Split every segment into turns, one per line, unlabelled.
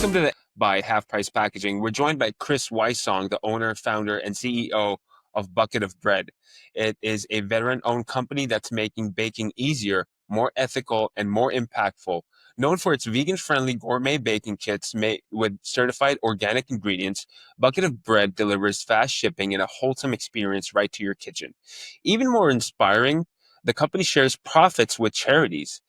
Welcome to the by Half Price Packaging. We're joined by Chris Wysong, the owner, founder, and CEO of Bucket of Bread. It is a veteran-owned company that's making baking easier, more ethical, and more impactful. Known for its vegan-friendly gourmet baking kits made with certified organic ingredients, Bucket of Bread delivers fast shipping and a wholesome experience right to your kitchen. Even more inspiring, the company shares profits with charities,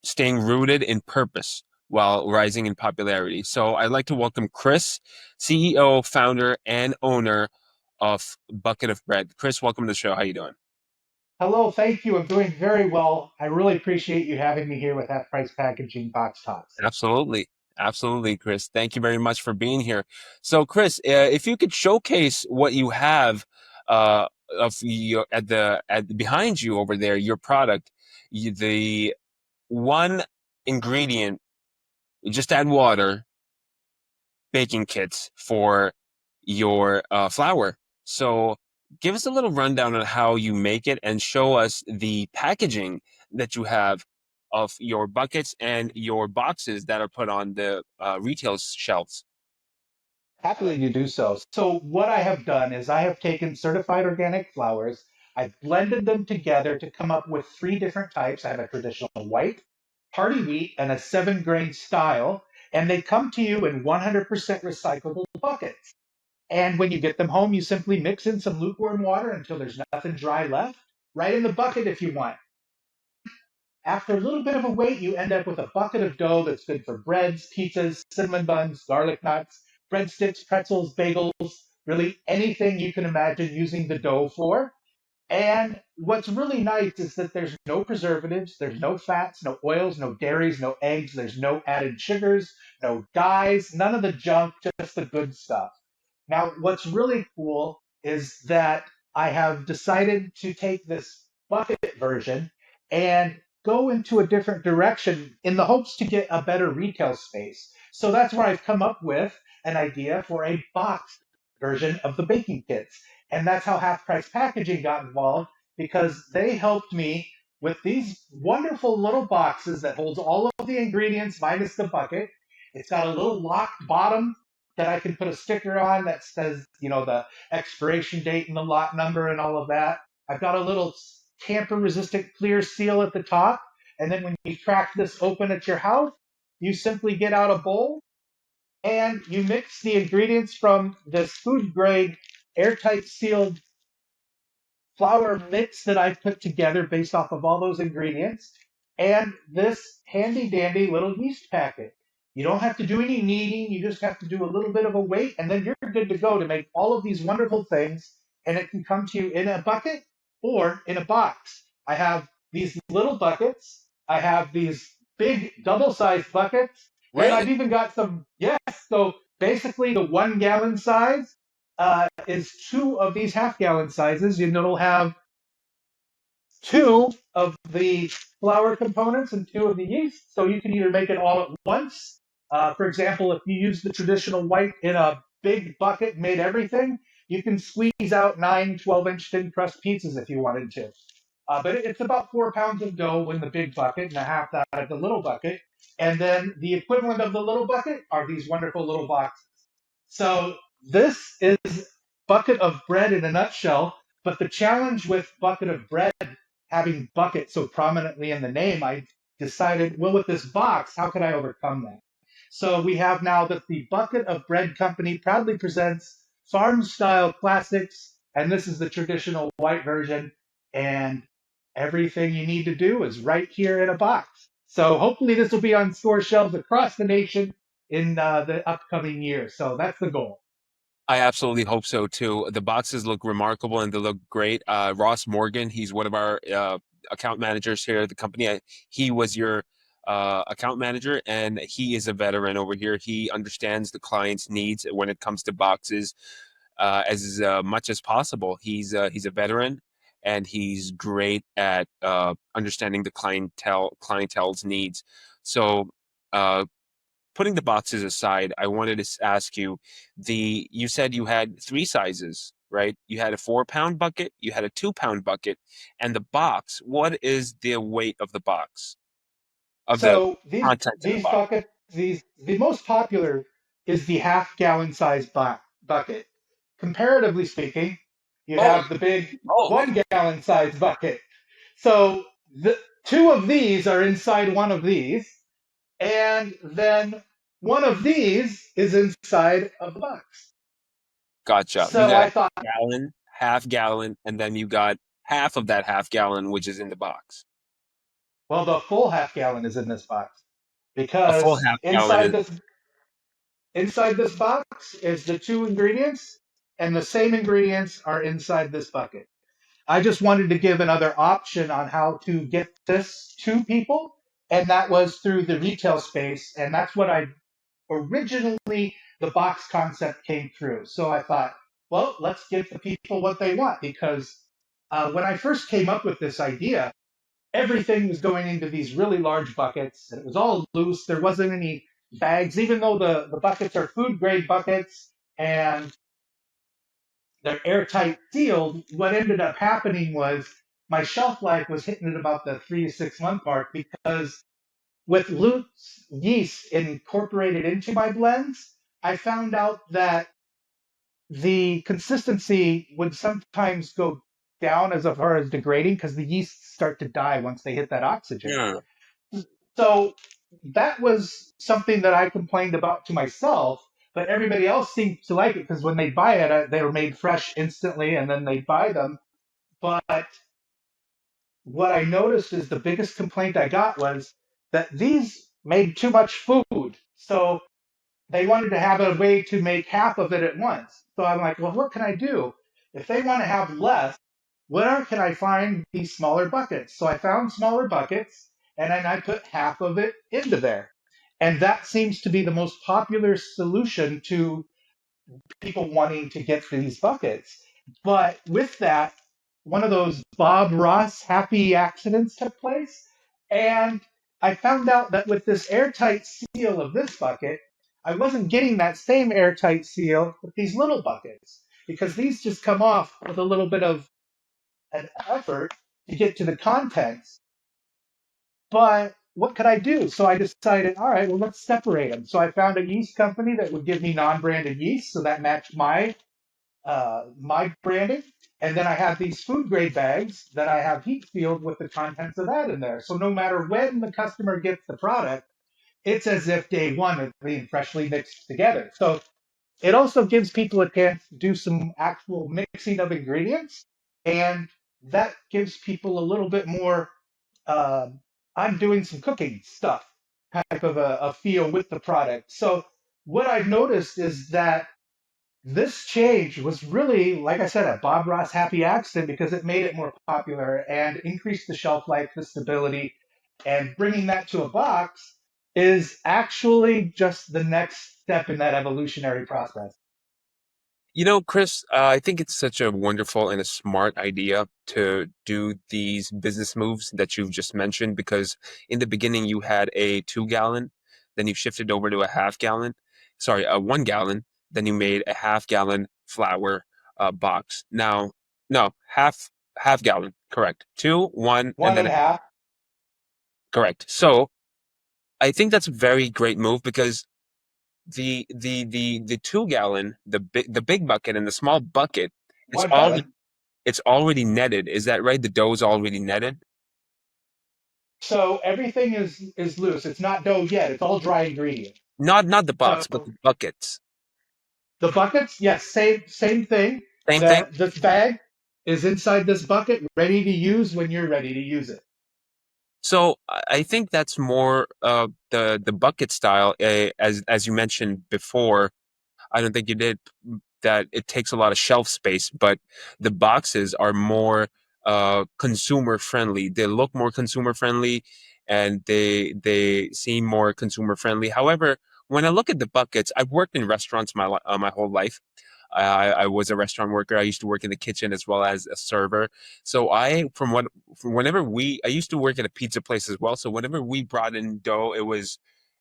staying rooted in purpose while rising in popularity. So I'd like to welcome Chris, CEO, founder, and owner of Bucket of Bread. Chris, welcome to the show. How you doing?
Hello, thank you. I'm doing very well. I really appreciate you having me here with Half Price Packaging Box Talks.
Absolutely. Absolutely, Chris. Thank you very much for being here. So, Chris, if you could showcase what you have of your at behind you over there, your product, the one ingredient, you just add water, baking kits for your flour. So give us a little rundown on how you make it and show us the packaging that you have of your buckets and your boxes that are put on the retail shelves.
Happily to do so. So, what I have done is I have taken certified organic flours, I've blended them together to come up with three different types. I have a traditional white, party wheat, and a 7-grain style, and they come to you in 100% recyclable buckets. And when you get them home, you simply mix in some lukewarm water until there's nothing dry left, right in the bucket if you want. After a little bit of a wait, you end up with a bucket of dough that's good for breads, pizzas, cinnamon buns, garlic knots, breadsticks, pretzels, bagels, really anything you can imagine using the dough for. And what's really nice is that there's no preservatives, there's no fats, no oils, no dairies, no eggs, there's no added sugars, no dyes, none of the junk, just the good stuff. Now, what's really cool is that I have decided to take this bucket version and go into a different direction in the hopes to get a better retail space. So that's where I've come up with an idea for a box version of the baking kits. And that's how Half Price Packaging got involved because they helped me with these wonderful little boxes that holds all of the ingredients minus the bucket. It's got a little locked bottom that I can put a sticker on that says, the expiration date and the lot number and all of that. I've got a little tamper resistant clear seal at the top. And then when you crack this open at your house, you simply get out a bowl and you mix the ingredients from this food grade airtight sealed flour mix that I've put together based off of all those ingredients, and this handy dandy little yeast packet. You don't have to do any kneading, you just have to do a little bit of a wait, and then you're good to go to make all of these wonderful things. And it can come to you in a bucket or in a box. I have these little buckets, I have these big double sized buckets, and
Really?
I've even got some, yes, so basically the 1 gallon size is two of these half-gallon sizes, and it'll have two of the flour components and two of the yeast. So you can either make it all at once. For example, if you use the traditional white in a big bucket, and made everything, you can squeeze out 9 12-inch thin crust pizzas if you wanted to. But it's about 4 pounds of dough in the big bucket and a half that of the little bucket. And then the equivalent of the little bucket are these wonderful little boxes. So this is bucket of bread in a nutshell. But the challenge with bucket of bread having bucket so prominently in the name, I decided, well, with this box, how could I overcome that? So we have now that the Bucket of Bread Company proudly presents farm style classics, and this is the traditional white version. And everything you need to do is right here in a box. So hopefully this will be on store shelves across the nation in the upcoming year. So that's the goal.
I absolutely hope so too. The boxes look remarkable and they look great. Ross Morgan, he's one of our account managers here at the company. He was your account manager, and he is a veteran over here. He understands the client's needs when it comes to boxes as much as possible. He's a veteran, and he's great at understanding the clientele's needs. So. Uh, Putting the boxes aside, I wanted to ask you, you said you had three sizes, right? You had a 4 pound bucket, you had a 2 pound bucket, and the box. What is the weight of the box, of the
So these
contents in the
these
box?
buckets the most popular is the half-gallon size bucket. Comparatively speaking, you
Oh,
have the big
oh,
1 gallon size bucket. So the two of these are inside one of these, and then one of these is inside of the box.
gotcha. You
So
got a
I thought,
gallon, half gallon, and then you got half of that half gallon, which is in the box.
well, the full half-gallon is in this box
A full
because
half gallon is
inside this box is the two ingredients, and the same ingredients are inside this bucket. I just wanted to give another option on how to get this to people, and that was through the retail space, and that's what I originally the box concept came through. So I thought, well, let's give the people what they want because when I first came up with this idea, everything was going into these really large buckets, and it was all loose. There wasn't any bags, even though the buckets are food grade buckets and they're airtight sealed. What ended up happening was my shelf life was hitting at about the 3 to 6 month mark because with loose yeast incorporated into my blends, I found out that the consistency would sometimes go down as far as degrading because the yeasts start to die once they hit that oxygen.
yeah.
So that was something that I complained about to myself, but everybody else seemed to like it because when they buy it, they were made fresh instantly and then they buy them. But what I noticed is the biggest complaint I got was that these made too much food. So they wanted to have a way to make half of it at once. So I'm like, well, what can I do? If they want to have less, where can I find these smaller buckets? So I found smaller buckets and then I put half of it into there. And that seems to be the most popular solution to people wanting to get these buckets. But with that, one of those Bob Ross happy accidents took place. And I found out that with this airtight seal of this bucket, I wasn't getting that same airtight seal with these little buckets because these just come off with a little bit of an effort to get to the contents. But what could I do? So I decided, all right, well, let's separate them. So I found a yeast company that would give me non-branded yeast, so that matched my branding. And then I have these food grade bags that I have heat sealed with the contents of that in there. So no matter when the customer gets the product, it's as if day one is being freshly mixed together. So it also gives people a chance to do some actual mixing of ingredients, and that gives people a little bit more. Um, I'm doing some cooking stuff type of a feel with the product. So what I've noticed is that this change was really, like I said, a Bob Ross happy accident because it made it more popular and increased the shelf life, the stability, and bringing that to a box is actually just the next step in that evolutionary process.
You know, Chris, I think it's such a wonderful and a smart idea to do these business moves that you've just mentioned because in the beginning you had a 2 gallon, then you shifted over to a half gallon, sorry, a 1 gallon, then you made a half gallon flour box. Now, no, half gallon, correct. Two, one, and
One
then
and a half,
correct. So I think that's a very great move because the 2 gallon, the big bucket and the small bucket, it's
1 gallon.
already it's already netted. Is that right? The dough's already netted?
So everything is loose. It's not dough yet. It's all dry ingredient.
Not the
So
box, but the buckets.
the buckets, yes, same thing.
Same thing.
That this bag is inside this bucket, ready to use when you're ready to use it.
So I think that's more the bucket style, as you mentioned before. I don't think you did that. It takes a lot of shelf space, but the boxes are more consumer friendly. They look more consumer friendly, and they seem more consumer friendly. However, when I look at the buckets, I've worked in restaurants my whole life. I was a restaurant worker. I used to work in the kitchen as well as a server. So from whenever I used to work at a pizza place as well. So whenever we brought in dough, it was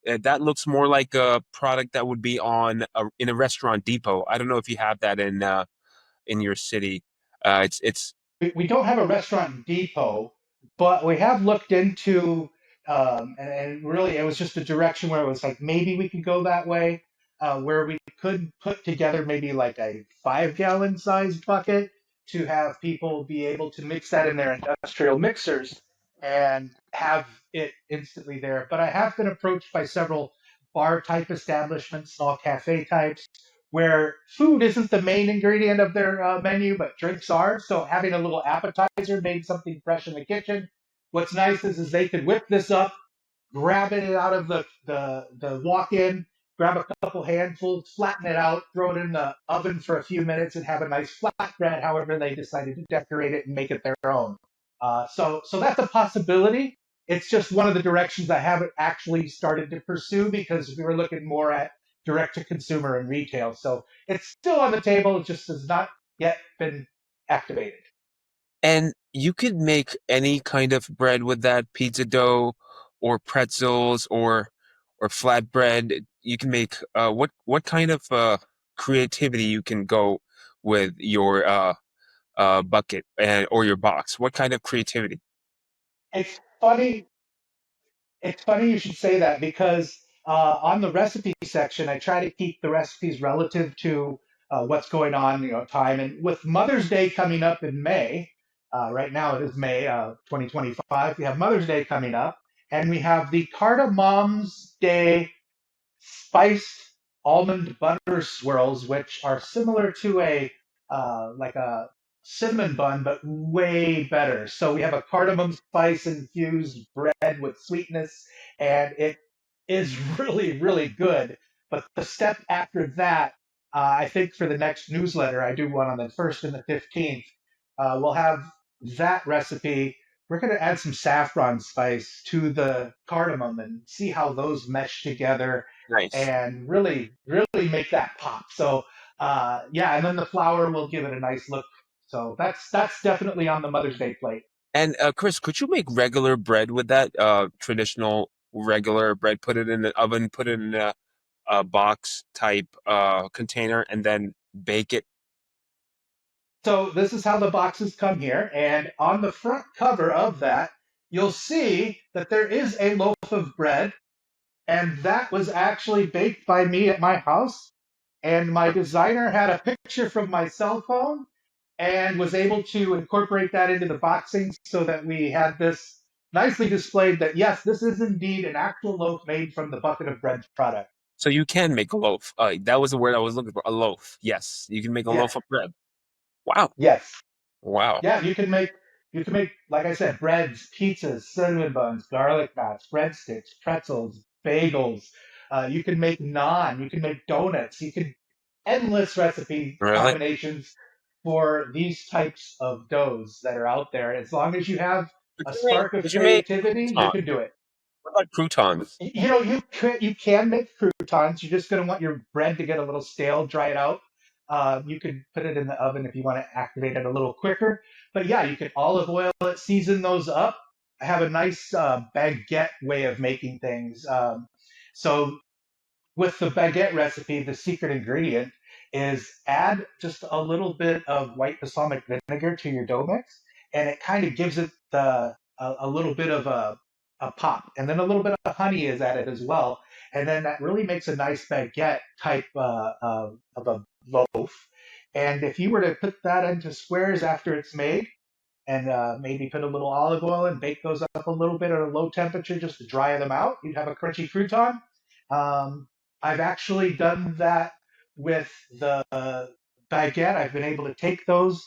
that looks more like a product that would be in a restaurant depot. I don't know if you have that in your city. It's
We don't have a restaurant depot, but we have looked into. And really, it was just a direction where it was like maybe we could go that way, where we could put together maybe like a 5 gallon size bucket to have people be able to mix that in their industrial mixers and have it instantly there. But I have been approached by several bar type establishments, small cafe types, where food isn't the main ingredient of their menu, but drinks are. So having a little appetizer, maybe something fresh in the kitchen. What's nice is they could whip this up, grab it out of the walk-in, grab a couple handfuls, flatten it out, throw it in the oven for a few minutes, and have a nice flatbread. However, they decided to decorate it and make it their own. So that's a possibility. It's just one of the directions I haven't actually started to pursue because we were looking more at direct to consumer and retail. So it's still on the table. It just has not yet been activated.
And you could make any kind of bread with that, pizza dough or pretzels or flatbread. You can make what kind of creativity you can go with your bucket and or your box. What kind of creativity?
It's funny It's funny you should say that because on the recipe section, I try to keep the recipes relative to what's going on, time. And with Mother's Day coming up in May, right now it is May 2025. We have Mother's Day coming up, and we have the Cardamom's Day spiced almond butter swirls, which are similar to a like a cinnamon bun, but way better. So we have a cardamom spice infused bread with sweetness, and it is really, really good. But the step after that, I think for the next newsletter, I do one on the 1st and the 15th. We'll have that recipe. We're going to add some saffron spice to the cardamom and see how those mesh together
Nice.
and really, really make that pop. So, yeah, and then the flour will give it a nice look. So that's definitely on the Mother's Day plate.
And Chris, could you make regular bread with that? Traditional regular bread, put it in the oven, put it in a box type container, and then bake it.
So this is how the boxes come here, and on the front cover of that, you'll see that there is a loaf of bread, and that was actually baked by me at my house. And my designer had a picture from my cell phone and was able to incorporate that into the boxing so that we had this nicely displayed that yes, this is indeed an actual loaf made from the bucket of bread product.
So you can make a loaf. That was the word I was looking for. A loaf. Yes, you can make a
Yeah.
loaf of bread. Wow.
Yes.
Wow.
Yeah, you can make like I said, breads, pizzas, cinnamon buns, garlic knots, breadsticks, pretzels, bagels. You can make naan. You can make donuts. You can endless recipe
Really?
combinations for these types of doughs that are out there. As long as you have
Could
a
you make
spark of
could you make
creativity, you
croutons?
can do it.
What about croutons?
You can make croutons. You're just going to want your bread to get a little stale, dry it out. You could put it in the oven if you want to activate it a little quicker. But yeah, you can olive oil it, season those up. I have a nice baguette way of making things. So with the baguette recipe, the secret ingredient is add just a little bit of white balsamic vinegar to your dough mix, and it kind of gives it a little bit of a pop, and then a little bit of honey is added as well, and then that really makes a nice baguette type of a loaf. And if you were to put that into squares after it's made, and maybe put a little olive oil and bake those up a little bit at a low temperature just to dry them out. You'd have a crunchy crouton. Um, I've actually done that with the baguette. I've been able to take those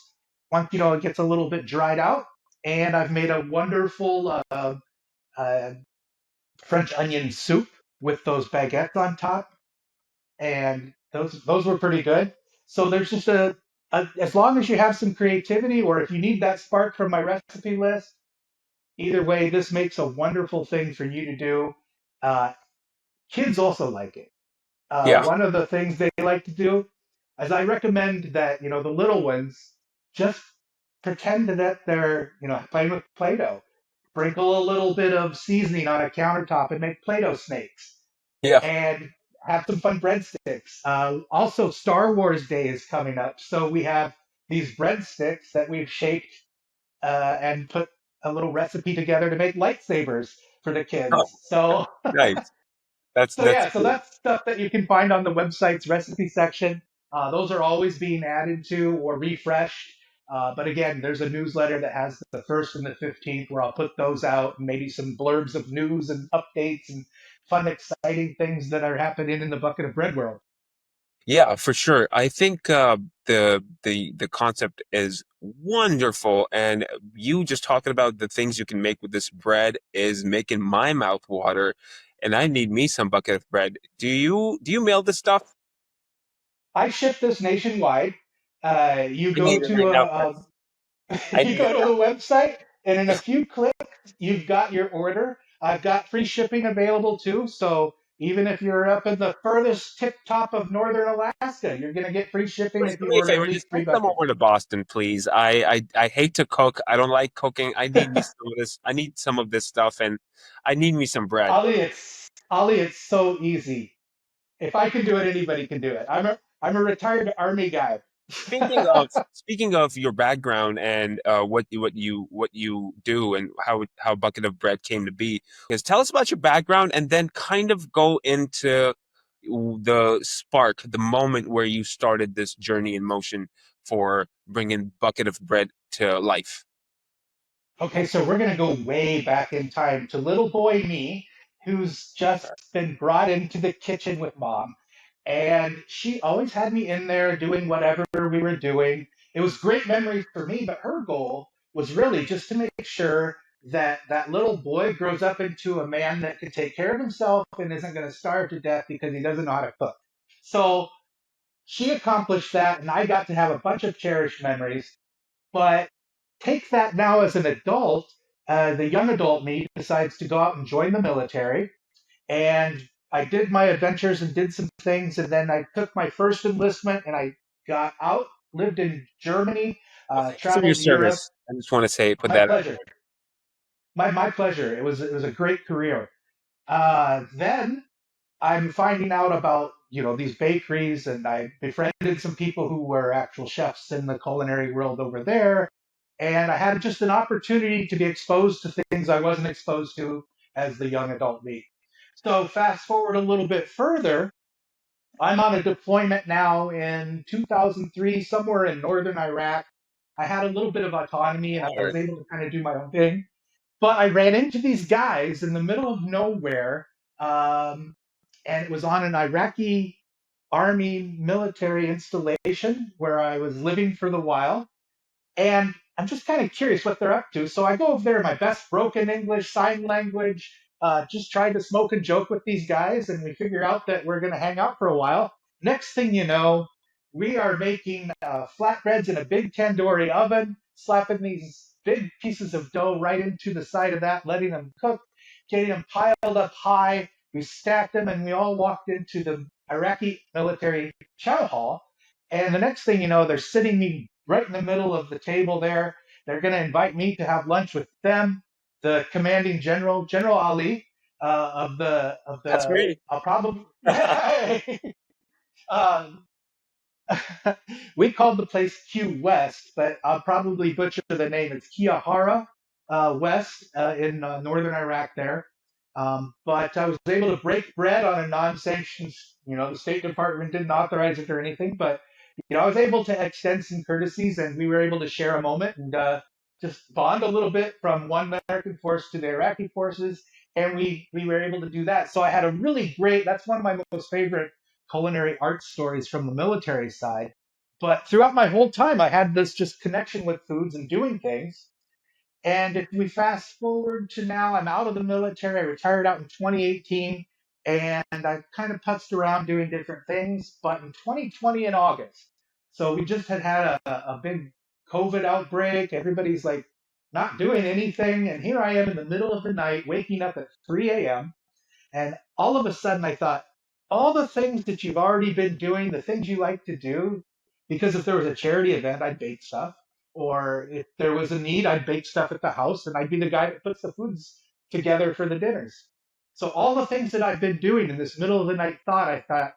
once it gets a little bit dried out, and I've made a wonderful uh, French onion soup with those baguettes on top, and those were pretty good. So there's just as long as you have some creativity, or if you need that spark from my recipe list, either way, this makes a wonderful thing for you to do. Uh, Kids also like it.
Yeah.
One of the things they like to do is I recommend that the little ones just pretend that they're playing with Play-Doh. Sprinkle a little bit of seasoning on a countertop and make Play-Doh snakes
Yeah.
and have some fun breadsticks. Also, Star Wars Day is coming up, so we have these breadsticks that we've shaped and put a little recipe together to make lightsabers for the
Oh,
kids. So
nice.
so
That's
yeah, so
cool.
that's stuff that you can find on the website's recipe section. Those are always being added to or refreshed. But again, there's a newsletter that has the 1st and the 15th where I'll put those out and maybe some blurbs of news and updates and fun, exciting things that are happening in the bucket of bread world.
Yeah, for sure. I think the concept is wonderful, and you just talking about the things you can make with this bread is making my mouth water, and I need me some bucket of bread. Do you mail this stuff?
I ship this nationwide. You
I
go
need it right
to
now,
a,
Chris. I
you
need it
go to
now.
the website, and in a few clicks, you've got your order. I've got free shipping available too. So even if you're up in the furthest tip top of northern Alaska, you're going to get free shipping
Chris,
if
do
you
me a
order at
favor. Just
least three
send some
buckets.
over to Boston, please. I hate to cook. I don't like cooking. I need me some of this. I need some of this stuff, and I need me some bread.
Ali, it's so easy. If I can do it, anybody can do it. I'm a retired army guy.
Speaking of your background and what you do and how Bucket of Bread came to be, is tell us about your background and then kind of go into the spark, the moment where you started this journey in motion for bringing Bucket of Bread to life.
Okay, so we're going to go way back in time to little boy me, who's just been brought into the kitchen with mom. And she always had me in there doing whatever we were doing. It was great memories for me, but her goal was really just to make sure that that little boy grows up into a man that can take care of himself and isn't going to starve to death because he doesn't know how to cook. So she accomplished that, and I got to have a bunch of cherished memories. But take that now as an adult, the young adult me decides to go out and join the military. And I did my adventures and did some things. And then I took my first enlistment and I got out, lived in Germany,
Well, thank you for your
traveled Europe.
service. I just want to say, put
My
that out
pleasure. My pleasure. It was a great career. Then I'm finding out about these bakeries, and I befriended some people who were actual chefs in the culinary world over there, and I had just an opportunity to be exposed to things I wasn't exposed to as the young adult me. So fast forward a little bit further, I'm on a deployment now in 2003, somewhere in northern Iraq. I had a little bit of autonomy, and I
there.
was able to kind of do my own thing. But I ran into these guys in the middle of nowhere, um, and it was on an Iraqi army military installation where I was living for the while. And I'm just kind of curious what they're up to. So I go over there in my best broken English, sign language, just trying to smoke and joke with these guys. And we figure out that we're going to hang out for a while. Next thing you know, we are making flatbreads in a big tandoori oven, slapping these big pieces of dough right into the side of that, letting them cook, getting them piled up high. We stacked them, and we all walked into the Iraqi military chow hall. And the next thing you know, they're sitting me right in the middle of the table there. They're going to invite me to have lunch with them, the commanding general, General Ali,
That's me.
I'll probably um, we called the place Q West, but I'll probably butcher the name. It's Kiahara West in northern Iraq there. But I was able to break bread on a non-sanctioned, the State Department didn't authorize it or anything, but I was able to extend some courtesies, and we were able to share a moment and just bond a little bit from one American force to the Iraqi forces, and we were able to do that. So I had a really great. That's one of my most favorite culinary art stories from the military side. But throughout my whole time, I had this just connection with foods and doing things. And if we fast forward to now, I'm out of the military. I retired out in 2018, and I've kind of putzed around doing different things. But in 2020 in August, so we just had a big COVID outbreak. Everybody's like not doing anything. And here I am in the middle of the night, waking up at 3 a.m. And all of a sudden, I thought, all the things that you've already been doing, the things you like to do, because if there was a charity event, I'd bake stuff. Or if there was a need, I'd bake stuff at the house and I'd be the guy that puts the foods together for the dinners. So, all the things that I've been doing in this middle of the night thought, I thought,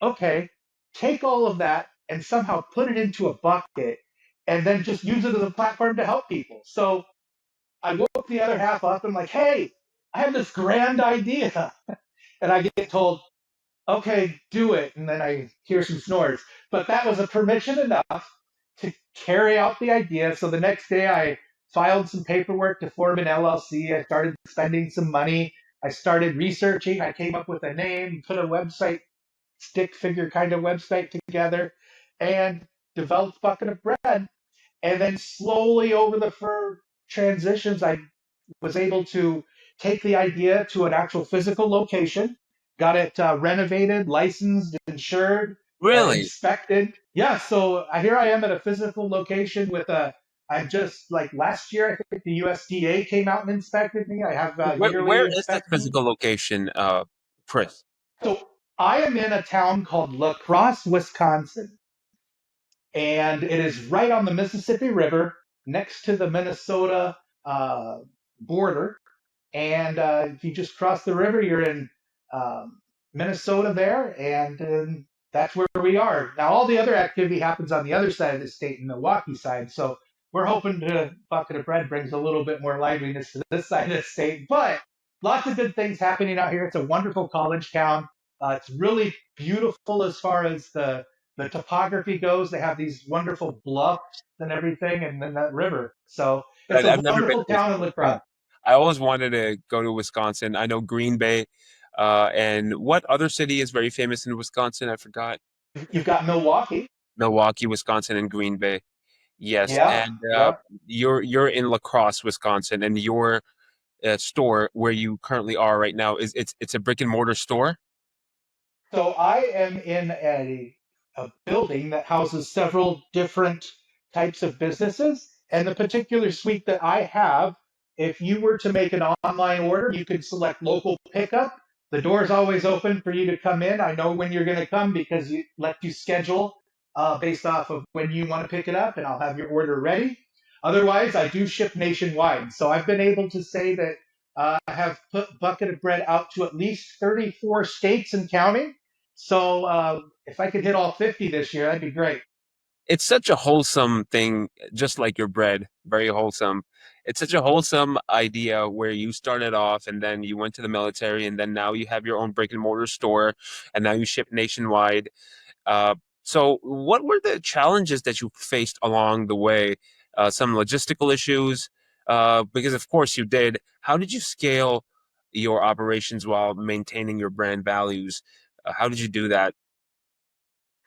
okay, take all of that and somehow put it into a bucket and then just use it as a platform to help people. So, I woke the other half up and, like, hey, I have this grand idea. And I get told, okay, do it. And then I hear some snores. But that was a permission enough to carry out the idea. So the next day I filed some paperwork to form an LLC. I started spending some money. I started researching. I came up with a name, put a website, stick figure kind of website together, and developed Bucket of Bread. And then slowly over the transitions, I was able to take the idea to an actual physical location, got it renovated, licensed, insured,
Really?
inspected. Yeah, so here I am at a physical location with a. I've just like last year, I think the USDA came out and inspected me. I have
Where
yearly
is that
inspections.
physical location, Chris?
So I am in a town called La Crosse, Wisconsin, and it is right on the Mississippi River next to the Minnesota uh, border. And if you just cross the river, you're in Minnesota there, and that's where we are. Now, all the other activity happens on the other side of the state, in the Milwaukee side. So we're hoping to Bucket of Bread brings a little bit more liveliness to this side of the state. But lots of good things happening out here. It's a wonderful college town. It's really beautiful as far as the topography goes. They have these wonderful bluffs and everything, and then that river. So it's a
I've never been
wonderful
to
town in La
Wisconsin.
Crosse.
I always wanted to go to Wisconsin. I know Green Bay, and what other city is very famous in Wisconsin? I forgot.
You've got Milwaukee.
Milwaukee, Wisconsin, and Green Bay. Yes,
Yeah,
and
yeah.
you're in La Crosse, Wisconsin, and your store where you currently are right now is it's a brick and mortar store.
So I am in a building that houses several different types of businesses. And the particular suite that I have, if you were to make an online order, you could select local pickup. The door is always open for you to come in. I know when you're going to come because you let you schedule based off of when you want to pick it up, and I'll have your order ready. Otherwise, I do ship nationwide. So I've been able to say that I have put Bucket of Bread out to at least 34 states and counting. So if I could hit all 50 this year, that'd be great.
It's such a wholesome thing, just like your bread, very wholesome. It's such a wholesome idea where you started off and then you went to the military and then now you have your own brick and mortar store and now you ship nationwide. Uh, so what were the challenges that you faced along the way? Some logistical issues, because of course you did. How did you scale your operations while maintaining your brand values? How did you do that?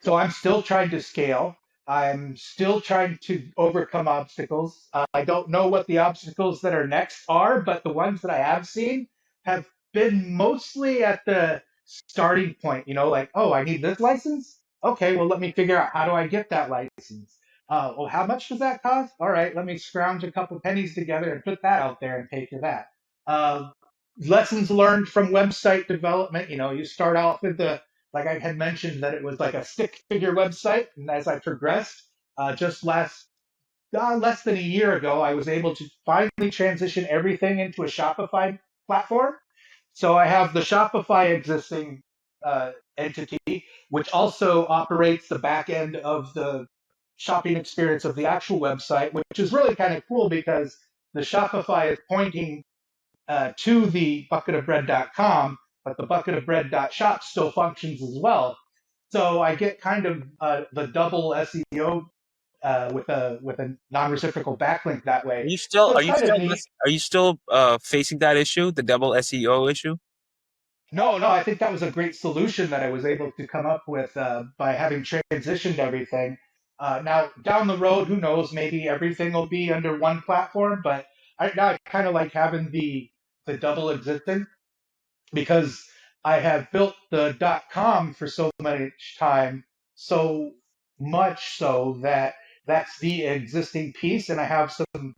So I'm still trying to scale. I'm still trying to overcome obstacles. I don't know what the obstacles that are next are, but the ones that I have seen have been mostly at the starting point. You know, like, oh, I need this license. Okay, well, let me figure out how do I get that license. Well, how much does that cost? All right, let me scrounge a couple pennies together and put that out there and pay for that. Uh, Lessons learned from website development. You know, you start off with the like I had mentioned that it was like a stick figure website, and as I progressed, just less than a year ago, I was able to finally transition everything into a Shopify platform. So I have the Shopify existing entity, which also operates the back end of the shopping experience of the actual website, which is really kind of cool because the Shopify is pointing to the bucketofbread.com, but the bucketofbread.shop still functions as well. So I get kind of the double SEO with a non-reciprocal backlink that way. So
Are
it's
you
kind of
still
neat.
are you still facing that issue, the double SEO issue?
No, no, I think that was a great solution that I was able to come up with by having transitioned everything. Now down the road, who knows? Maybe everything will be under one platform, but now I kind of like having the double existence because I have built the .com for so much time, so much so that that's the existing piece, and I have some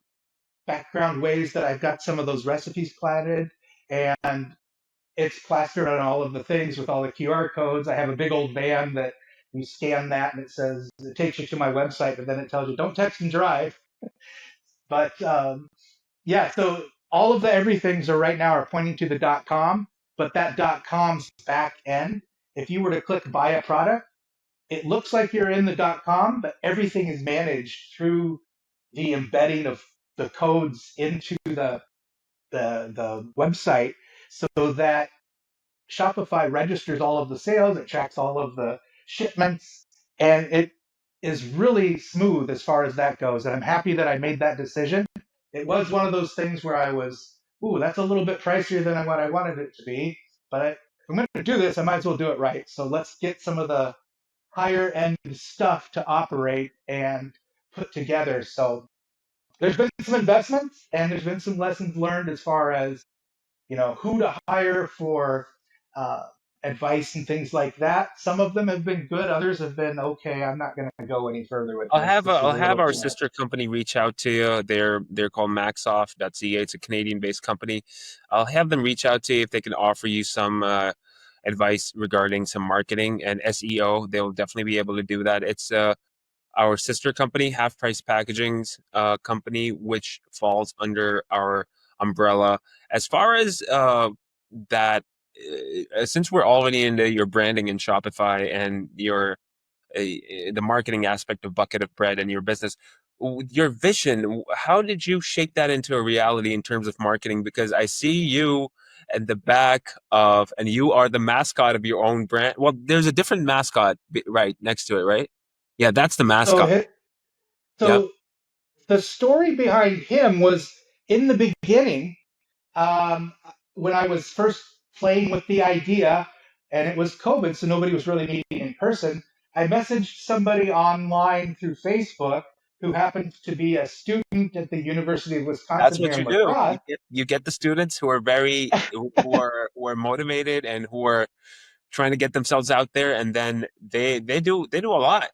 background ways that I've got some of those recipes planted, and it's plastered on all of the things with all the QR codes. I have a big old van that you scan that, and it takes you to my website, but then it tells you don't text and drive. But yeah, so all of the everythings are right now are pointing to the .com, but that .com's back end, if you were to click buy a product, it looks like you're in the .com, but everything is managed through the embedding of the codes into the website so that Shopify registers all of the sales, it tracks all of the shipments, and it is really smooth as far as that goes. And I'm happy that I made that decision. It was one of those things where I was, ooh, that's a little bit pricier than what I wanted it to be. But if I'm going to do this, I might as well do it right. So let's get some of the higher end stuff to operate and put together. So there's been some investments and there's been some lessons learned as far as who to hire for uh, advice and things like that. Some of them have been good, others have been okay. I'm not going to go any further with this. This
I'll
is a
have
little
our
too much.
sister company reach out to you. They're called Maxoff.ca. It's a Canadian-based company. I'll have them reach out to you if they can offer you some advice regarding some marketing and SEO. They'll definitely be able to do that. It's our sister company, Half Price Packaging's company, which falls under our umbrella. As far as that, since we're already into your branding in Shopify and your the marketing aspect of Bucket of Bread and your business, your vision, how did you shape that into a reality in terms of marketing? Because I see you at the back of, and you are the mascot of your own brand. Well, there's a different mascot right next to it, right? Yeah, that's the
So,
mascot. Yep.
so the story behind him was in the beginning um, when I was first playing with the idea, and it was COVID, so nobody was really meeting in person. I messaged somebody online through Facebook who happened to be a student at the University of
That's
Wisconsin
what
here
you
in La
do.
Crosse.
You get the students who are who are motivated and who are trying to get themselves out there, and then they do a lot.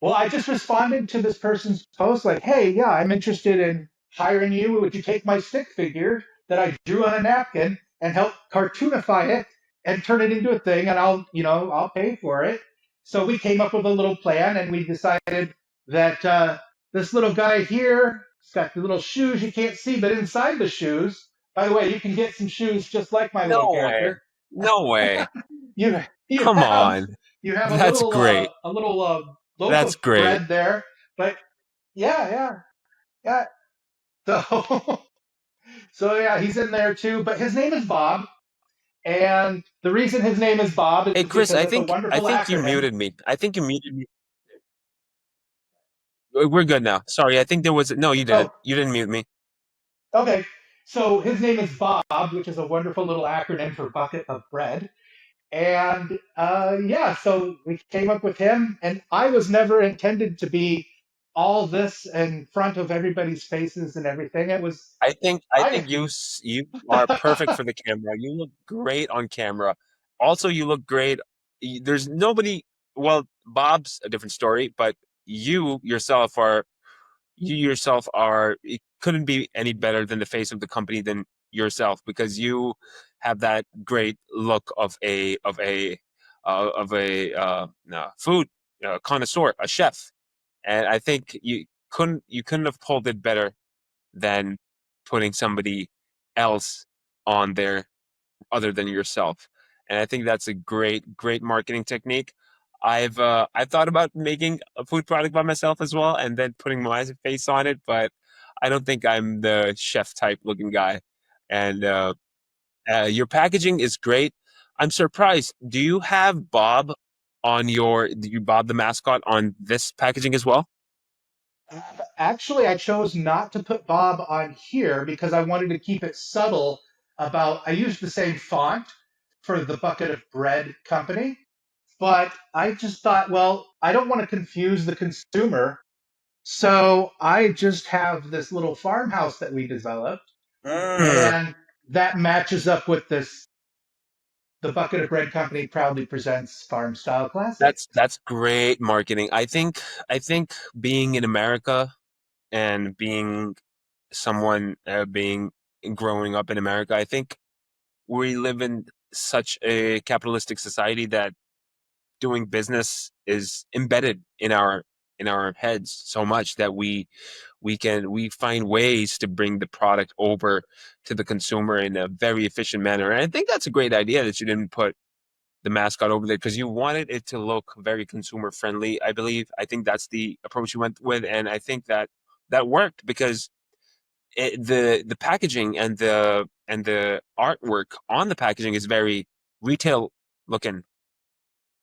Well, I just responded to this person's post like, "Hey, yeah, I'm interested in hiring you. Would you take my stick figure that I drew on a napkin and help cartoonify it and turn it into a thing, and I'll pay for it." So we came up with a little plan, and we decided that this little guy here, he's got the little shoes you can't see, but inside the shoes, by the way, you can get some shoes just like my little
No way.
character.
No way.
you you
Come
have
on.
you have
That's great.
a little loaf
That's
of
great.
bread there, but yeah, yeah, yeah. So so yeah, he's in there too. But his name is Bob, and the reason his name is Bob
Hey
is
Chris,
because it's a
I
wonderful
think you
acronym.
muted me. I think you muted me. We're good now. Sorry, I think there was no, you didn't.
Oh,
You didn't mute me.
okay. So his name is Bob, which is a wonderful little acronym for bucket of bread. And yeah, so we came up with him, and I was never intended to be all this in front of everybody's faces and everything. It was
I
I
think you are perfect for the camera. You look great on camera. Also, you look great. There's nobody. Well, Bob's a different story, but you yourself are. It couldn't be any better than the face of the company than yourself because you have that great look of a food connoisseur, a chef, and I think you couldn't have pulled it better than putting somebody else on there other than yourself. And I think that's a great marketing technique. I've thought about making a food product by myself as well, and then putting my face on it, but I don't think I'm the chef type looking guy. And your packaging is great. I'm surprised. Do you have Bob on your? Do you Bob the mascot on this packaging as well?
actually I chose not to put Bob on here because I wanted to keep it subtle about I used the same font for the bucket of bread company, but I just thought, well, I don't want to confuse the consumer. So I just have this little farmhouse that we developed,
Mm.
and that matches up with this. The Bucket of Bread Company proudly presents Farm Style Classic.
That's great marketing. I think being in America and being someone being growing up in America, I think we live in such a capitalistic society that doing business is embedded in our heads so much that we find ways to bring the product over to the consumer in a very efficient manner. And I think that's a great idea that you didn't put the mascot over there because you wanted it to look very consumer friendly. I believe. I think that's the approach you went with, and I think that that worked because the packaging and the artwork on the packaging is very retail looking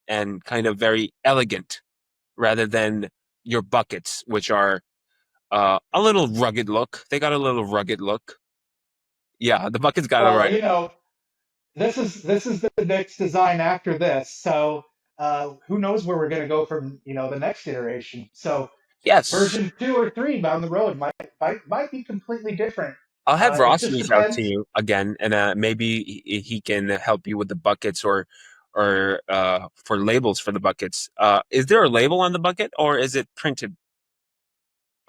and kind of very elegant rather than your buckets, which are a little rugged look. They got a little rugged look. Yeah, the buckets got it
Well,
right.
this is the next design after this. So who knows where we're going to go from the next iteration. So
Yes,
version 2 or 3 down the road might be completely different.
I'll have
It
Ross
just
reach out to
depends.
you again, and maybe he can help you with the buckets or for labels for the buckets. Is there a label on the bucket or is it printed?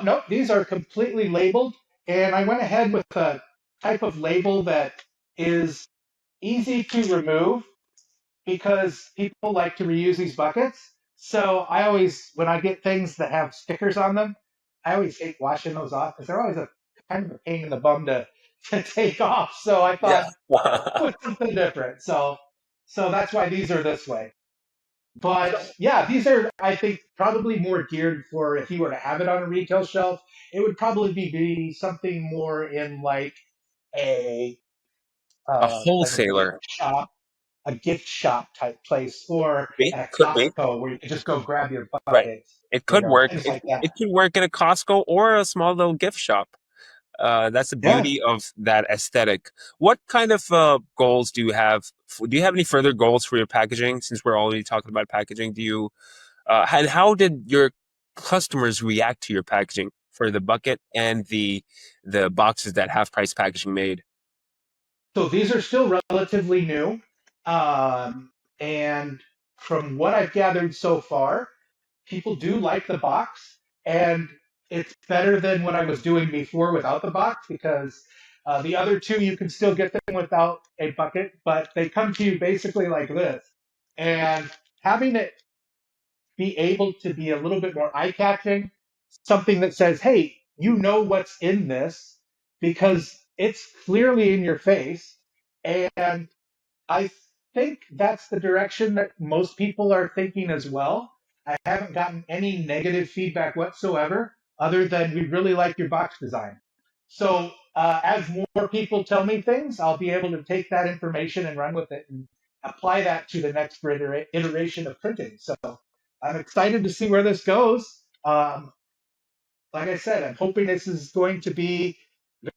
Nope, these are completely labeled, and I went ahead with a type of label that is easy to remove because people like to reuse these buckets. So I always, when I get things that have stickers on them, I always hate washing those off because they're always a kind of a pain in the bum to take off. So I
Yeah.
thought, put something different. So that's why these are this way. But
So
yeah, these are, I think, probably more geared for if you were to have it on a retail shelf, it would probably be something more in a
a
like
wholesaler,
a gift shop type place, or
be
at a
could be
Costco where you can just go grab your
right.
buckets,
It could work.
things
It
like that.
it could work in a Costco or a small little gift shop. That's the
Yeah.
beauty of that aesthetic. What kind of goals do you have? Do you have any further goals for your packaging? Since we're already talking about packaging, do you and how did your customers react to your packaging for the bucket and the boxes that Half Price Packaging made?
So these are still relatively new. And from what I've gathered so far, people do like the box, and it's better than what I was doing before without the box because the other two you can still get them without a bucket, but they come to you basically like this. And having it be able to be a little bit more eye catching, something that says, hey, you know what's in this because it's clearly in your face. And I think that's the direction that most people are thinking as well. I haven't gotten any negative feedback whatsoever, other than we really like your box design. So as more people tell me things, I'll be able to take that information and run with it and apply that to the next iteration of printing. So I'm excited to see where this goes. Like I said, I'm hoping this is going to be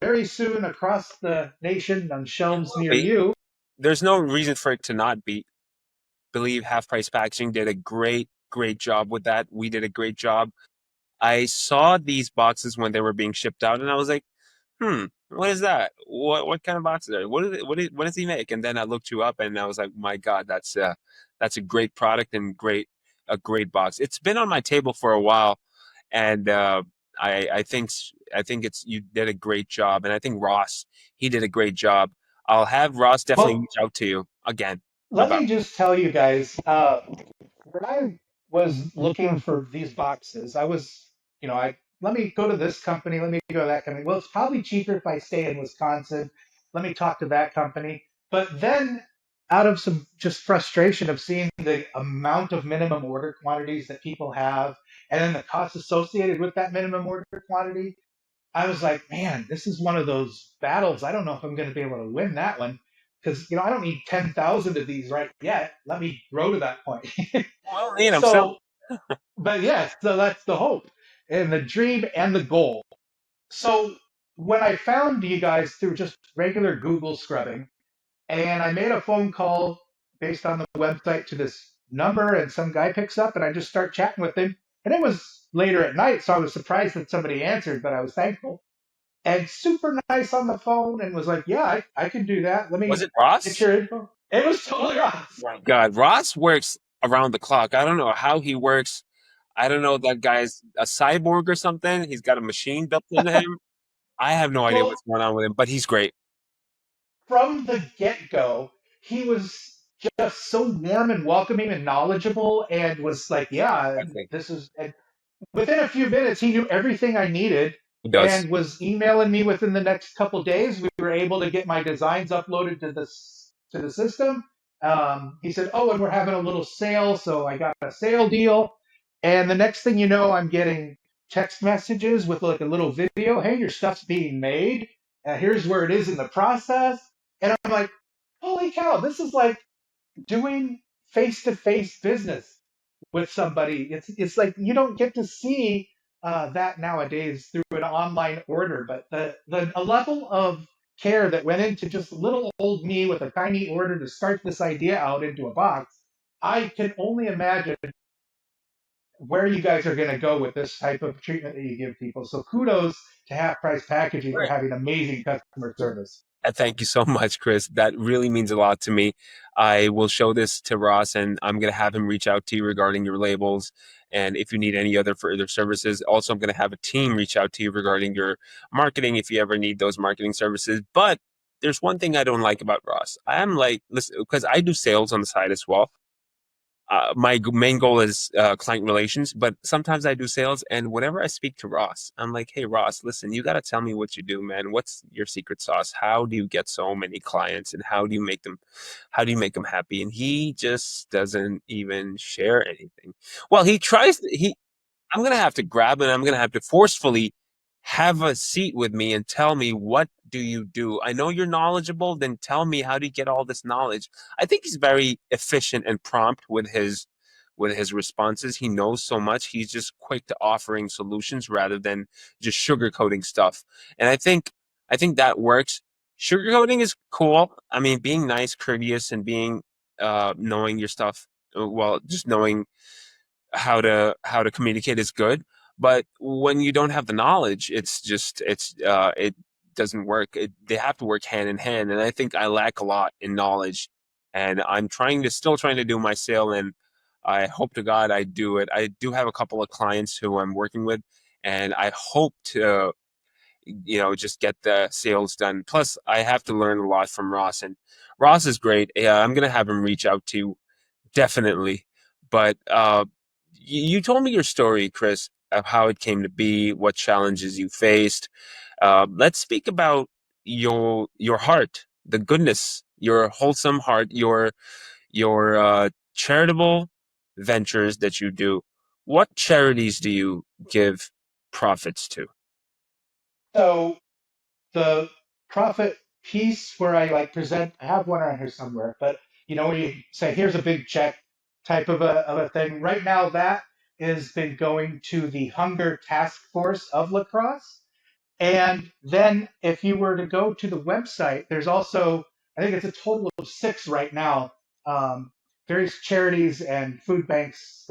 very soon across the nation on
It
shelves
will
near
be.
you.
There's no reason for it to not be. Believe Half Price Packaging did a great job with that. We did a great job. I saw these boxes when they were being shipped out, and I was like, what is that? What kind of boxes are? What does he make? And then I looked you up, and I was like, my God, that's a great product and a great box. It's been on my table for a while, and I think it's you did a great job, and I think Ross he did a great job. I'll have Ross definitely
Well,
reach out to you again
let
about.
me just tell you guys, when I was looking for these boxes, I was, I let me go to this company, let me go to that company. Well, it's probably cheaper if I stay in Wisconsin. Let me talk to that company. But then, out of some just frustration of seeing the amount of minimum order quantities that people have, and then the cost associated with that minimum order quantity, I was like, man, this is one of those battles. I don't know if I'm going to be able to win that one because I don't need 10,000 of these right yet. Let me grow to that point.
Well, need them so.
So, but yes, so that's the hope and the dream and the goal. So when I found you guys through just regular Google scrubbing, and I made a phone call based on the website to this number, and some guy picks up, and I just start chatting with him. And it was later at night, so I was surprised that somebody answered, but I was thankful and super nice on the phone and was like, yeah, I can do that. Let
Was
me
it
get
Ross?
your info. It was totally Ross.
My God, Ross works around the clock. I don't know how he works. I don't know if that guy's a cyborg or something. He's got a machine built into him. I have no idea
Well,
what's going on with him, but he's great.
from the get go, he was just so warm and welcoming and knowledgeable and was like, yeah,
I think
this is, and within a few minutes, he knew everything I needed
he does.
and was emailing me within the next couple days. We were able to get my designs uploaded to the system. He said, "Oh, and we're having a little sale, so I got a sale deal." And the next thing you know, I'm getting text messages with like a little video. Hey, your stuff's being made. Here's where it is in the process. And I'm like, holy cow, this is like doing face to face business with somebody. It's like you don't get to see that nowadays through an online order, but the a level of care that went into just little old me with a tiny order to start this idea out into a box. I can only imagine where you guys are going to go with this type of treatment that you give people. So kudos to Half Price Packaging for
Right.
having amazing customer service.
Thank you so much, Chris. That really means a lot to me. I will show this to Ross, and I'm going to have him reach out to you regarding your labels. And if you need any other further services, also, I'm going to have a team reach out to you regarding your marketing if you ever need those marketing services. But there's one thing I don't like about Ross. I am like, listen, because I do sales on the side as well. My main goal is client relations, but sometimes I do sales. And whenever I speak to Ross, I'm like, hey, Ross, listen, you got to tell me what you do, man. What's your secret sauce? How do you get so many clients and how do you make them happy? And he just doesn't even share anything. Well, he tries, I'm gonna have to grab it. I'm gonna have to forcefully have a seat with me and tell me what do you do. I know you're knowledgeable. Then tell me how do you get all this knowledge. I think he's very efficient and prompt with his responses. He knows so much. He's just quick to offering solutions rather than just sugarcoating stuff. And I think that works. Sugarcoating is cool. I mean, being nice, courteous, and being knowing your stuff. Well, just knowing how to communicate is good, but when you don't have the knowledge, it doesn't work. They have to work hand in hand, and I think I lack a lot in knowledge, and I'm still trying to do my sale, and I hope to God I do it. I do have a couple of clients who I'm working with, and I hope to just get the sales done. Plus, I have to learn a lot from Ross, and Ross is great. Yeah, I'm gonna have him reach out to you. Definitely. But you told me your story, Chris, of how it came to be, what challenges you faced. Let's speak about your heart, the goodness, your wholesome heart, your charitable ventures that you do. What charities do you give profits to?
So the profit piece where I like present, I have one around here somewhere, but when you say here's a big check type of a thing, right now that has been going to the Hunger Task Force of La Crosse. And then if you were to go to the website, there's also, I think it's a total of six right now, um, various charities and food banks.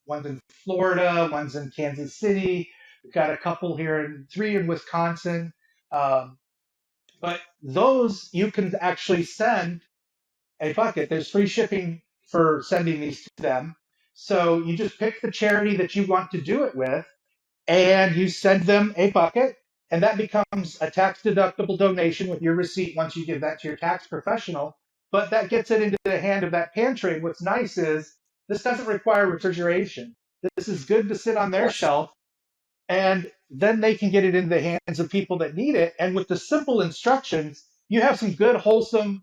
One's in Florida, one's in Kansas City. We've got a couple here, and three in Wisconsin. Um, but those you can actually send a bucket. There's free shipping for sending these to them. So you just pick the charity that you want to do it with, and you send them a bucket, and that becomes a tax deductible donation with your receipt once you give that to your tax professional. But that gets it into the hand of that pantry. And what's nice is this doesn't require refrigeration. This is good to sit on
Of
their
course.
shelf, and then they can get it into the hands of people that need it. And with the simple instructions, you have some good, wholesome,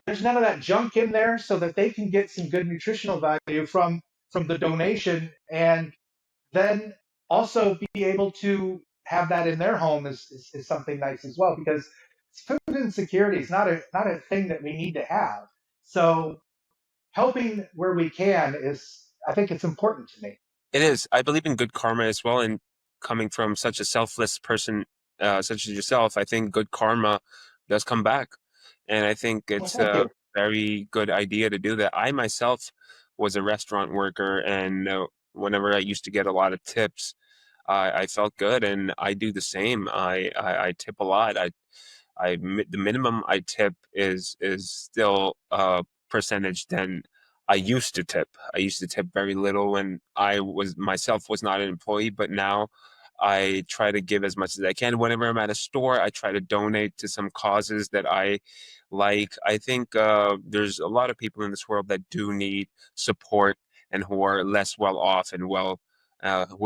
there's none of that junk in there, so that they can get some good nutritional value from the donation, and then also be able to have that in their home is something nice as well, because food insecurity is not a thing that we need to have. So helping where we can is, I think it's important to me.
It is. I believe in good karma as well. And coming from such a selfless person, such as yourself, I think good karma does come back. And I think
Well,
it's
thank
a
you.
very good idea to do that. I myself was a restaurant worker, and whenever I used to get a lot of tips, I felt good, and I do the same. I tip a lot. The minimum I tip is still a percentage than I used to tip. I used to tip very little when I was myself was not an employee, but now I try to give as much as I can. Whenever I'm at a store, I try to donate to some causes that I like. I think there's a lot of people in this world that do need support and who are less well off and who are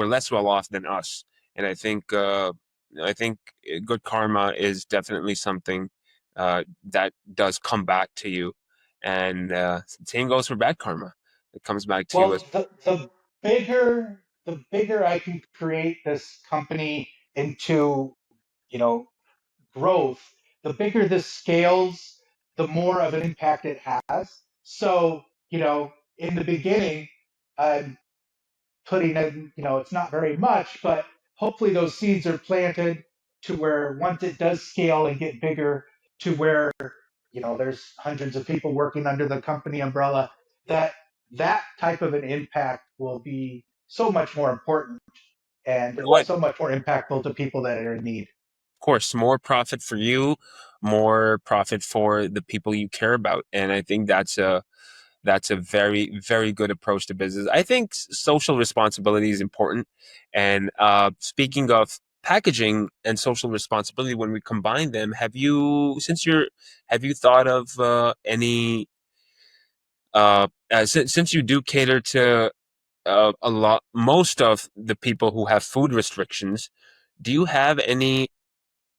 less well off than us. And I think good karma is definitely something that does come back to you, and same goes for bad karma. It comes back to you
Well,
as
the bigger the bigger I can create this company into, you know, growth, the bigger this scales, the more of an impact it has. So, in the beginning, I'm putting in, it's not very much, but hopefully those seeds are planted to where once it does scale and get bigger, to where, there's hundreds of people working under the company umbrella, that that type of an impact will be so much more important and
What,
so much more impactful to people that are in need.
of course, more profit for you, more profit for the people you care about. And I think that's a very, very good approach to business. I think social responsibility is important. And speaking of packaging and social responsibility, when we combine them, have you thought of any since you do cater to most of the people who have food restrictions, do you have any?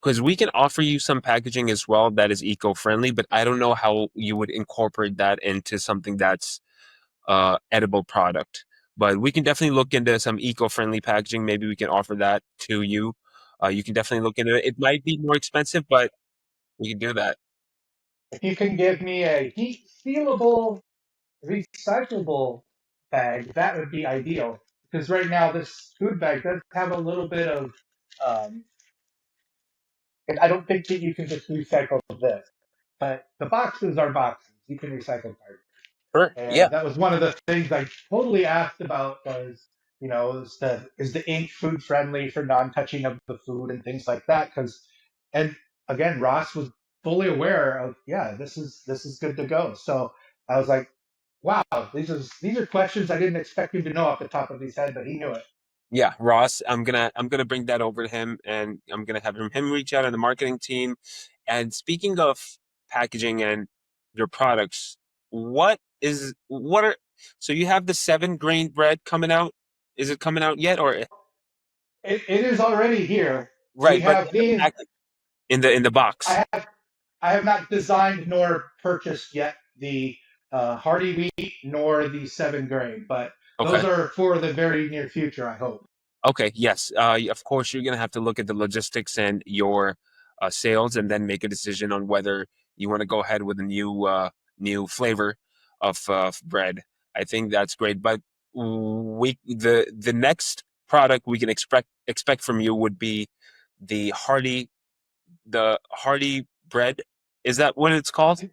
Because we can offer you some packaging as well that is eco-friendly, but I don't know how you would incorporate that into something that's edible product. But we can definitely look into some eco-friendly packaging. Maybe we can offer that to you. You can definitely look into it. It might be more expensive, but we can do that.
If you can give me a heat sealable, recyclable bag, that would be ideal. Because right now, this food bag does have a little bit of, um, and I don't think that you can just recycle this. But the boxes are boxes. You can recycle part.
Sure. Yeah.
And that was one of the things I totally asked about was, is the ink food friendly for non-touching of the food and things like that? And again, Ross was fully aware of, yeah, this is good to go. So I was like, wow, these are questions I didn't expect him to know off the top of his head, but he knew it.
Yeah, Ross, I'm gonna bring that over to him, and I'm gonna have him reach out on the marketing team. And speaking of packaging and your products, what are so you have the 7 grain bread coming out? Is it coming out yet, or
It is already here. We
right? But
have
in the
these.
package, in the box.
I I have not designed nor purchased yet the Hardy Wheat nor the 7 grain, but those
Okay.
are for the very near future, I hope.
Okay, yes. Of course, you're gonna have to look at the logistics and your sales, and then make a decision on whether you want to go ahead with a new flavor of bread. I think that's great. But the next product we can expect from you would be the Hardy bread. Is that what it's called?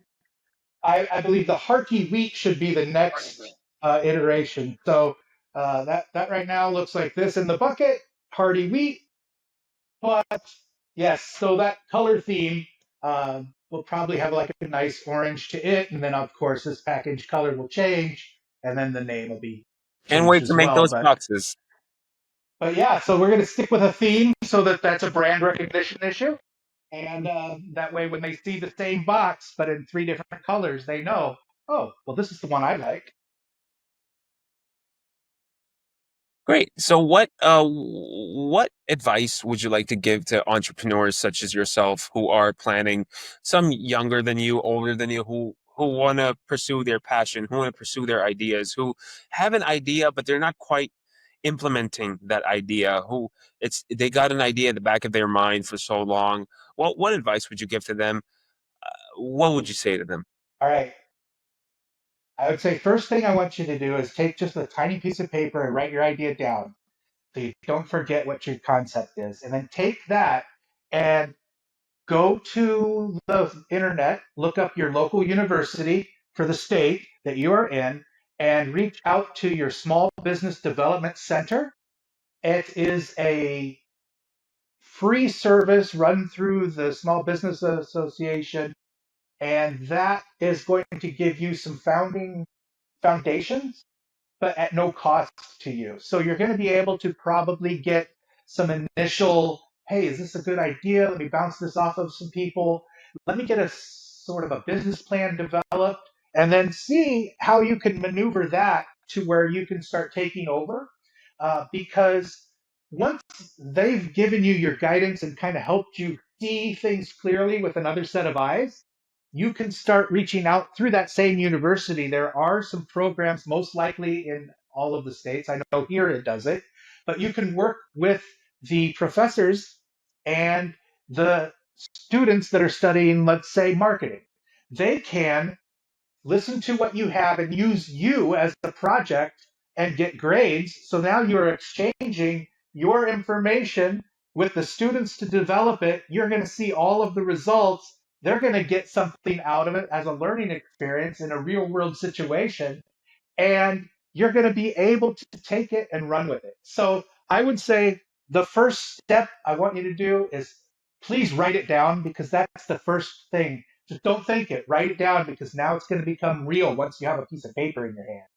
I believe the Hearty Wheat should be the next iteration. So that right now looks like this in the bucket, Hearty Wheat. But yes, so that color theme will probably have like a nice orange to it, and then of course this package color will change, and then the name will be
Can't
changed
wait to
as
make
well.
those
But
boxes.
But yeah, so we're going to stick with a theme so that that's a brand recognition issue. And that way, when they see the same box but in three different colors, they know, oh, well, this is the one I like.
Great. So what advice would you like to give to entrepreneurs such as yourself who are planning, some younger than you, older than you, who want to pursue their passion, who want to pursue their ideas, who have an idea but they're not quite implementing that idea, who they got an idea at the back of their mind for so long. What advice would you give to them? What would you say to them?
All right. I would say first thing I want you to do is take just a tiny piece of paper and write your idea down so you don't forget what your concept is. And then take that and go to the internet, look up your local university for the state that you are in, and reach out to your small business development center. It is a free service run through the Small Business Association, and that is going to give you some foundations but at no cost to you. So you're going to be able to probably get some initial, hey, is this a good idea? Let me bounce this off of some people. Let me get a sort of a business plan developed and then see how you can maneuver that to where you can start taking over. Because once they've given you your guidance and kind of helped you see things clearly with another set of eyes, you can start reaching out through that same university. There are some programs, most likely in all of the states. I know here it does it, but you can work with the professors and the students that are studying, let's say, marketing. They can listen to what you have and use you as the project and get grades. So now you're exchanging your information with the students to develop it. You're going to see all of the results. They're going to get something out of it as a learning experience in a real world situation, and you're going to be able to take it and run with it. So I would say the first step I want you to do is please write it down, because that's the first thing. Just don't think it, write it down, because now it's going to become real once you have a piece of paper in your hand.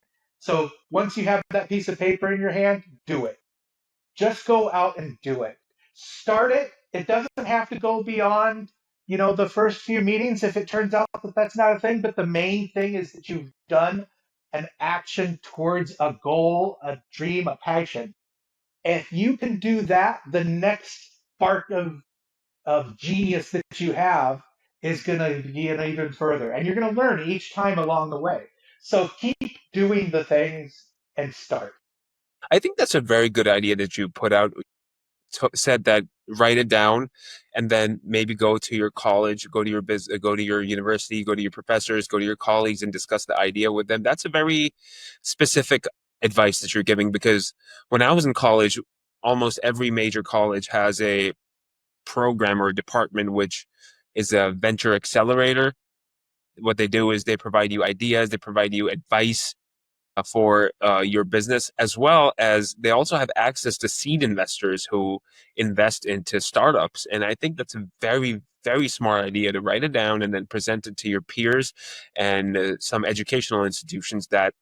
So once you have that piece of paper in your hand, do it. Just go out and do it. Start it. It doesn't have to go beyond, the first few meetings if it turns out that that's not a thing. But the main thing is that you've done an action towards a goal, a dream, a passion. If you can do that, the next spark of genius that you have is going to be even further. And you're going to learn each time along the way. So keep doing the things and start.
I think that's a very good idea that you put out. Said that write it down, and then maybe go to your college, go to your business, go to your university, go to your professors, go to your colleagues, and discuss the idea with them. That's a very specific advice that you're giving, because when I was in college, almost every major college has a program or a department which is a venture accelerator. What they do is they provide you ideas, they provide you advice for your business, as well as they also have access to seed investors who invest into startups. And I think that's a very, very smart idea to write it down and then present it to your peers and some educational institutions that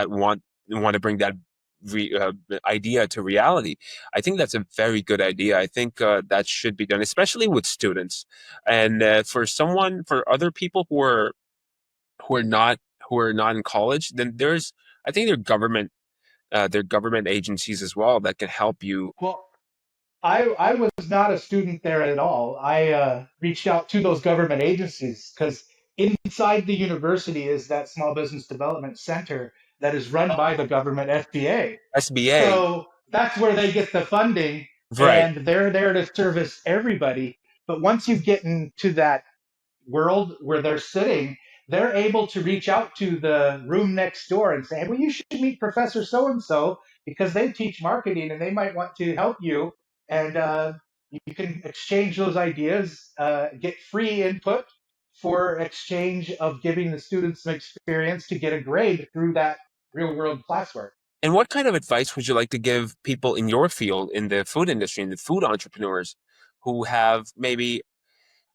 want to bring that idea to reality. I think that's a very good idea. I think that should be done, especially with students, and for other people who are not who are not in college, then there's I think there are government agencies as well that can help you.
Well, I was not a student there at all. I reached out to those government agencies because inside the university is that Small Business Development Center that is run by the government FBA.
SBA,
So that's where they get the funding,
right?
and they're there to service everybody. But once you get into that world where they're sitting, they're able to reach out to the room next door and say, hey, well, you should meet Professor so and so because they teach marketing and they might want to help you. And you can exchange those ideas, get free input for exchange of giving the students some experience to get a grade through that real world classwork.
And what kind of advice would you like to give people in your field, in the food industry, in the food entrepreneurs, who have maybe,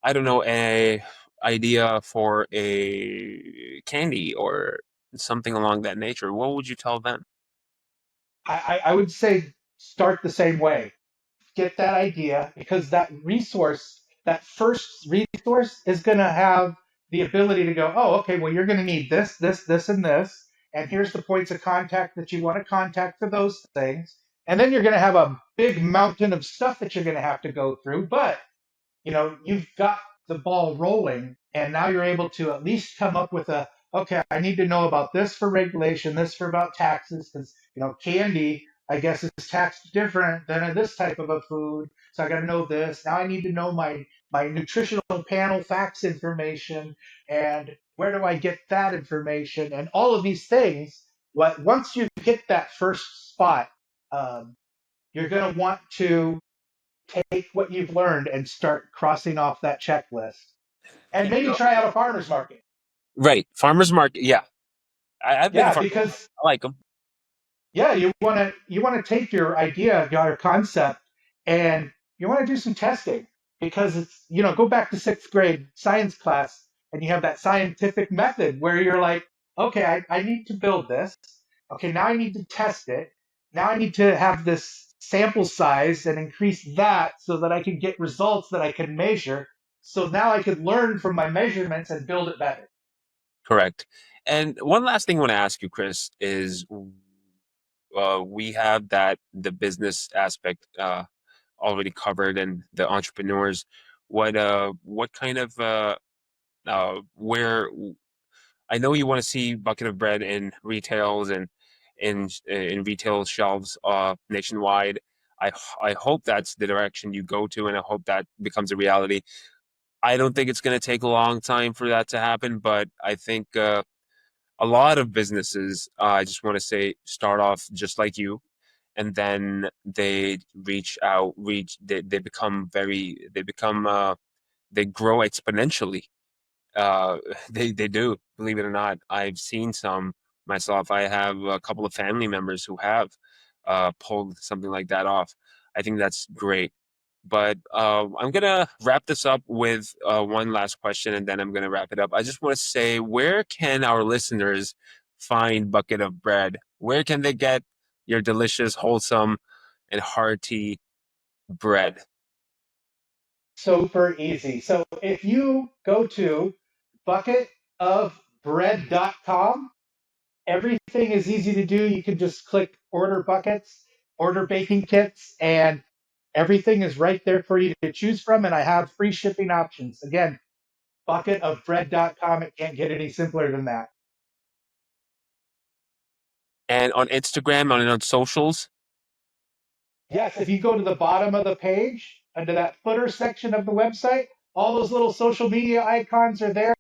I don't know, a idea for a candy or something along that nature? What would you tell them?
I would say start the same way. Get that idea, because that resource, that first resource, is going to have the ability to go, oh, okay, well, you're going to need this, this, this, and this. And here's the points of contact that you want to contact for those things. And then you're going to have a big mountain of stuff that you're going to have to go through. But you've got the ball rolling, and now you're able to at least come up with a, okay, I need to know about this for regulation, this for about taxes, because candy, I guess, is taxed different than this type of a food. So I got to know this. Now I need to know my nutritional panel facts information, and where do I get that information, and all of these things. What Once you hit that first spot, um, you're going to want to take what you've learned and start crossing off that checklist, and
You
maybe
know,
try out a farmer's market.
right, farmers market. Yeah, I've been to
Yeah,
farmers.
because
I like them.
yeah, you want to take your idea, your concept, and you want to do some testing, because it's go back to sixth grade science class, and you have that scientific method where you're like, okay, I need to build this. Okay, now I need to test it. Now I need to have this sample size and increase that so that I can get results that I can measure. So now I can learn from my measurements and build it better.
Correct. And one last thing I want to ask you, Chris, is we have the business aspect already covered, and the entrepreneurs. What kind of where I know you want to see Bucket of Bread in retails and in retail shelves nationwide. I hope that's the direction you go to, and I hope that becomes a reality. I don't think it's going to take a long time for that to happen, but I think a lot of businesses, I just want to say, start off just like you, and then they they become they grow exponentially. Uh, they do, believe it or not. I've seen some myself. I have a couple of family members who have pulled something like that off. I think that's great. But I'm gonna wrap this up with one last question, and then I'm gonna wrap it up. I just want to say, where can our listeners find Bucket of Bread? Where can they get your delicious, wholesome, and hearty bread?
Super easy. So if you go to bucketofbread.com, everything is easy to do. You can just click order buckets, order baking kits, and everything is right there for you to choose from. And I have free shipping options. Again, bucketofbread.com. It can't get any simpler than that.
And on Instagram, on socials.
Yes, if you go to the bottom of the page, under that footer section of the website, all those little social media icons are there.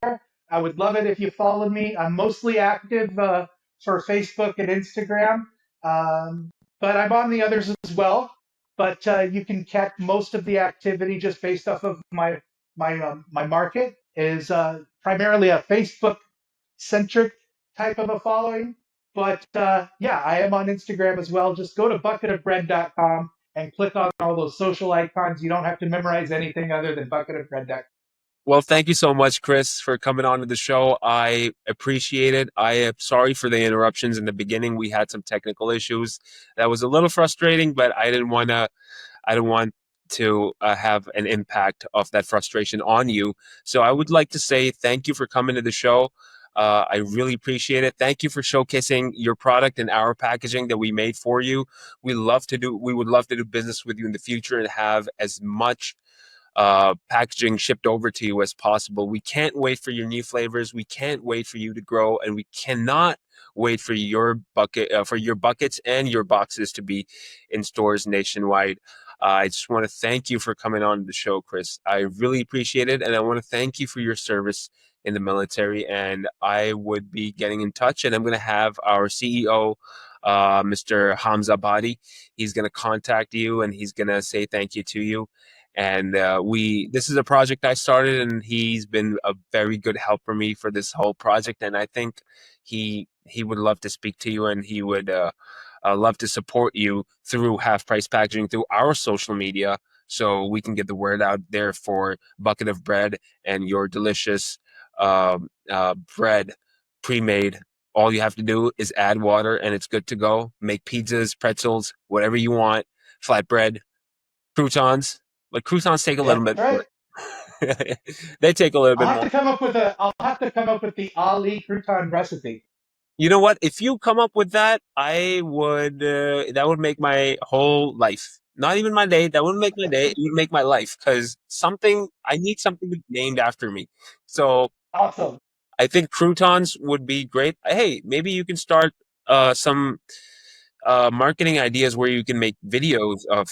I would love it if you followed me. I'm mostly active for Facebook and Instagram, um, but I'm on the others as well. But you can catch most of the activity just based off of my market is primarily a Facebook centric type of a following. But yeah, I am on Instagram as well. Just go to bucketofbread.com and click on all those social icons. You don't have to memorize anything other than bucketofbread.com.
Well, thank you so much, Chris, for coming on to the show. I appreciate it. I am sorry for the interruptions in the beginning. We had some technical issues. That was a little frustrating, but I didn't want to have an impact of that frustration on you. So I would like to say thank you for coming to the show. I really appreciate it. Thank you for showcasing your product and our packaging that we made for you. We would love to do business with you in the future and have as much packaging shipped over to you as possible. We can't wait for your new flavors. We can't wait for you to grow, and we cannot wait for your buckets and your boxes to be in stores nationwide. I just want to thank you for coming on the show, Chris. I really appreciate it, and I want to thank you for your service in the military. And I would be getting in touch, and I'm going to have our CEO, Mr. Hamza Badi. He's going to contact you, and he's going to say thank you to you. And this is a project I started, and he's been a very good help for me for this whole project. And I think he would love to speak to you, and he would love to support you through Half Price Packaging through our social media, so we can get the word out there for Bucket of Bread and your delicious bread pre-made. All you have to do is add water, and it's good to go. Make pizzas, pretzels, whatever you want, flatbread, croutons. But croutons take a little
That's
bit
right.
more. They take a little bit more.
I'll have to come up with the Ali crouton recipe.
You know what? If you come up with that, I would. That would make my whole life. Not even my day. That wouldn't make my day. It would make my life because something. I need something named after me. So
Awesome.
I think croutons would be great. Hey, maybe you can start some marketing ideas where you can make videos of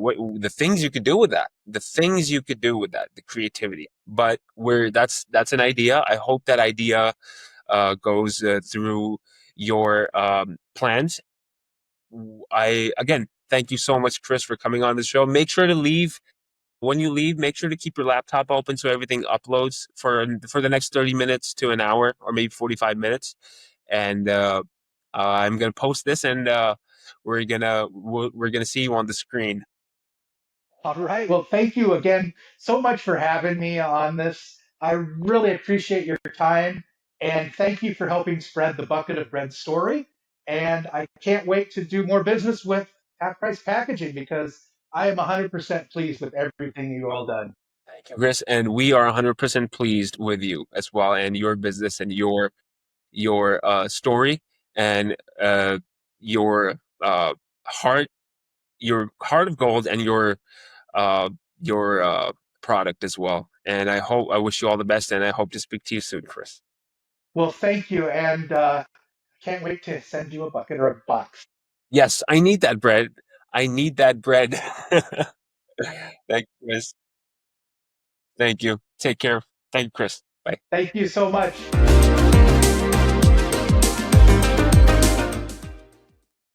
what the things you could do with that, the creativity. But where that's an idea. I hope that idea goes through your plans. I again thank you so much, Chris, for coming on the show. Make sure to leave when you leave. Make sure to keep your laptop open so everything uploads for the next 30 minutes to an hour or maybe 45 minutes. And I'm gonna post this, and we're gonna see you on the screen.
All right. Well, thank you again so much for having me on this. I really appreciate your time and thank you for helping spread the Bucket of Bread story. And I can't wait to do more business with Half Price Packaging because I am 100% pleased with everything you all done.
Thank you, Chris, and we are 100% pleased with you as well, and your business and your story and your heart your heart of gold and uh, your product as well. And I wish you all the best, and I hope to speak to you soon, Chris.
Well, thank you. And can't wait to send you a bucket or a box.
Yes, I need that bread. I need that bread. Thank you, Chris. Thank you. Take care. Thank you, Chris. Bye.
Thank you so much.